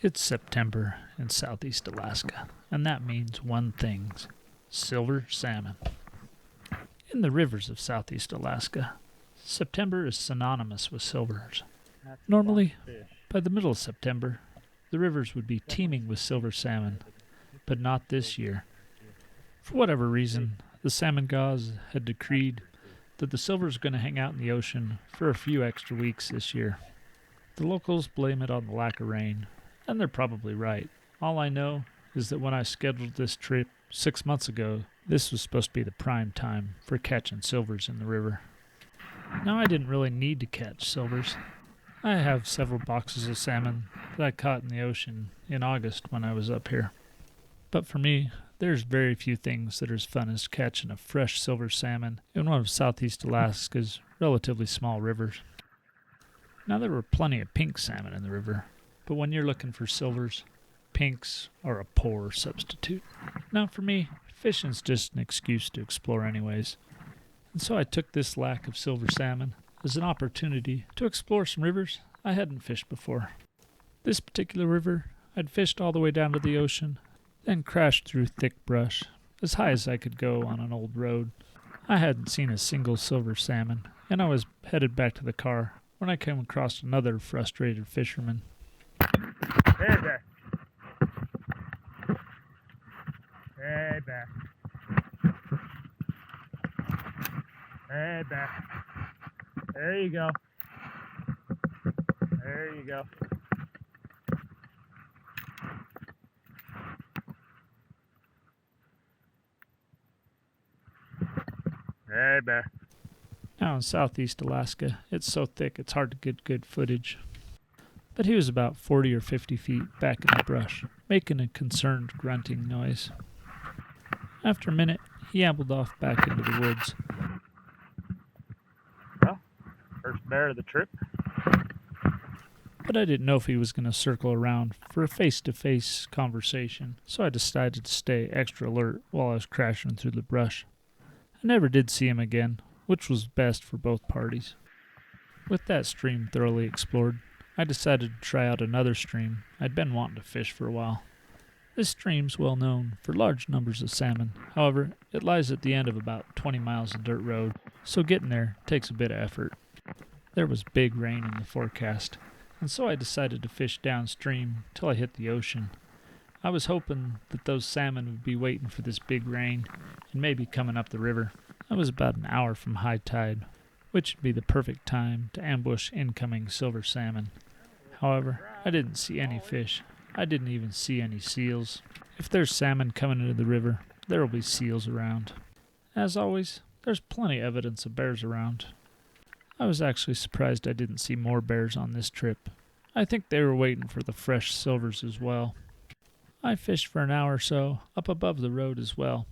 It's September in southeast Alaska, and that means one thing: silver salmon. In the rivers of southeast Alaska, September is synonymous with silvers. Normally, by the middle of September, the rivers would be teeming with silver salmon, but not this year. For whatever reason, the salmon gods had decreed that the silver is going to hang out in the ocean for a few extra weeks this year. The locals blame it on the lack of rain, and they're probably right. All I know is that when I scheduled this trip 6 months ago, this was supposed to be the prime time for catching silvers in the river. Now, I didn't really need to catch silvers. I have several boxes of salmon that I caught in the ocean in August when I was up here. But for me, there's very few things that are as fun as catching a fresh silver salmon in one of southeast Alaska's relatively small rivers. Now, there were plenty of pink salmon in the river, but when you're looking for silvers, pinks are a poor substitute. Now, for me, fishing's just an excuse to explore anyways. And so I took this lack of silver salmon as an opportunity to explore some rivers I hadn't fished before. This particular river, I'd fished all the way down to the ocean, then crashed through thick brush, as high as I could go on an old road. I hadn't seen a single silver salmon, and I was headed back to the car when I came across another frustrated fisherman. Hey there. Hey there. Hey there. There you go. There you go. Hey there. Now in southeast Alaska, it's so thick it's hard to get good footage. But he was about 40 or 50 feet back in the brush, making a concerned grunting noise. After a minute, he ambled off back into the woods. Well, first bear of the trip. But I didn't know if he was going to circle around for a face-to-face conversation, so I decided to stay extra alert while I was crashing through the brush. I never did see him again, which was best for both parties. With that stream thoroughly explored, I decided to try out another stream I'd been wanting to fish for a while. This stream's well known for large numbers of salmon. However, it lies at the end of about 20 miles of dirt road, so getting there takes a bit of effort. There was big rain in the forecast, and so I decided to fish downstream till I hit the ocean. I was hoping that those salmon would be waiting for this big rain and maybe coming up the river. I was about an hour from high tide, which would be the perfect time to ambush incoming silver salmon. However, I didn't see any fish. I didn't even see any seals. If there's salmon coming into the river, there will be seals around. As always, there's plenty of evidence of bears around. I was actually surprised I didn't see more bears on this trip. I think they were waiting for the fresh silvers as well. I fished for an hour or so up above the road as well.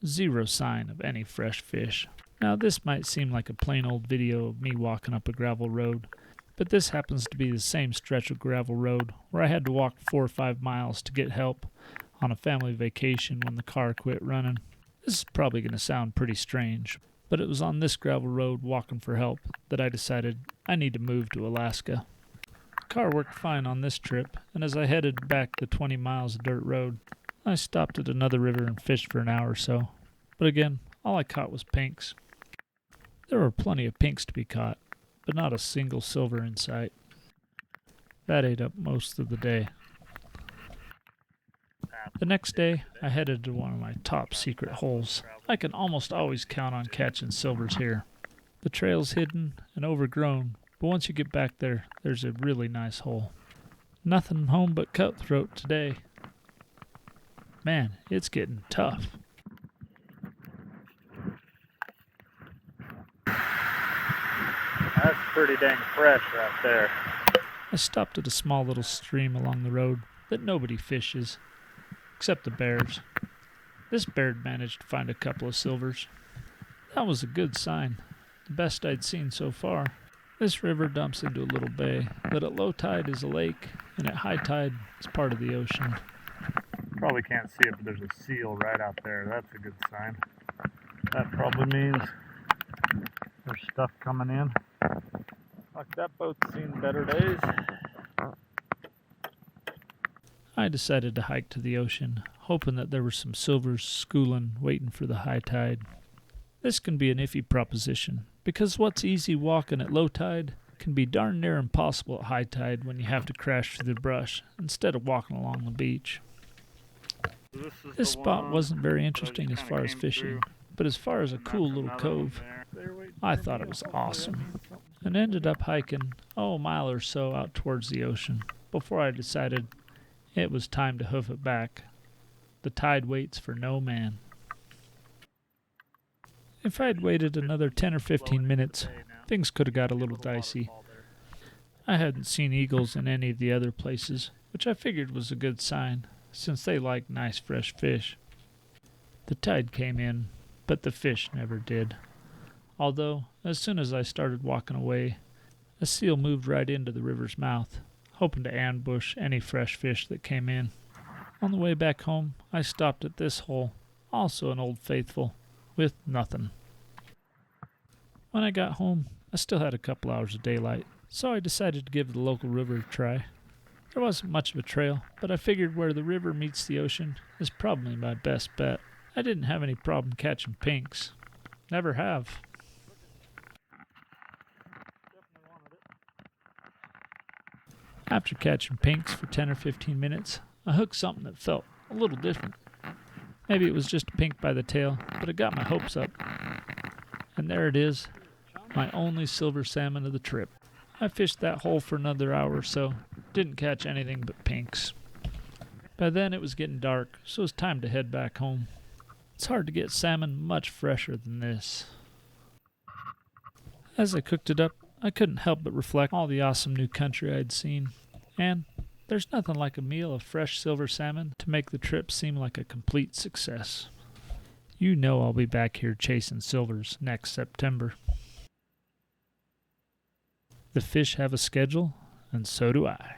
Zero sign of any fresh fish. Now, this might seem like a plain old video of me walking up a gravel road, but this happens to be the same stretch of gravel road where I had to walk 4 or 5 miles to get help on a family vacation when the car quit running. This is probably going to sound pretty strange, but it was on this gravel road walking for help that I decided I need to move to Alaska. The car worked fine on this trip, and as I headed back the 20 miles of dirt road, I stopped at another river and fished for an hour or so. But again, all I caught was pinks. There were plenty of pinks to be caught, but not a single silver in sight. That ate up most of the day. The next day, I headed to one of my top secret holes. I can almost always count on catching silvers here. The trail's hidden and overgrown, but once you get back there, there's a really nice hole. Nothing home but cutthroat today. Man, it's getting tough. That's pretty dang fresh right there. I stopped at a small little stream along the road that nobody fishes, except the bears. This bear had managed to find a couple of silvers. That was a good sign, the best I'd seen so far. This river dumps into a little bay that at low tide is a lake, and at high tide is part of the ocean. Probably can't see it, but there's a seal right out there. That's a good sign. That probably means there's stuff coming in. Like that boat's seen better days. I decided to hike to the ocean, hoping that there were some silvers schooling waiting for the high tide. This can be an iffy proposition, because what's easy walking at low tide can be darn near impossible at high tide when you have to crash through the brush instead of walking along the beach. This spot wasn't very interesting as far as fishing, but as far as a cool little cove, I thought it was awesome, and ended up hiking, a mile or so out towards the ocean before I decided it was time to hoof it back. The tide waits for no man. If I'd waited another 10 or 15 minutes, things could have got a little dicey. I hadn't seen eagles in any of the other places, which I figured was a good sign, since they like nice fresh fish. The tide came in, but the fish never did. Although, as soon as I started walking away, a seal moved right into the river's mouth, hoping to ambush any fresh fish that came in. On the way back home, I stopped at this hole, also an old faithful, with nothing. When I got home, I still had a couple hours of daylight, so I decided to give the local river a try. There wasn't much of a trail, but I figured where the river meets the ocean is probably my best bet. I didn't have any problem catching pinks. Never have. After catching pinks for 10 or 15 minutes, I hooked something that felt a little different. Maybe it was just a pink by the tail, but it got my hopes up. And there it is, my only silver salmon of the trip. I fished that hole for another hour or so, didn't catch anything but pinks. By then it was getting dark, so it was time to head back home. It's hard to get salmon much fresher than this. As I cooked it up, I couldn't help but reflect on all the awesome new country I'd seen. And there's nothing like a meal of fresh silver salmon to make the trip seem like a complete success. You know I'll be back here chasing silvers next September. The fish have a schedule, and so do I.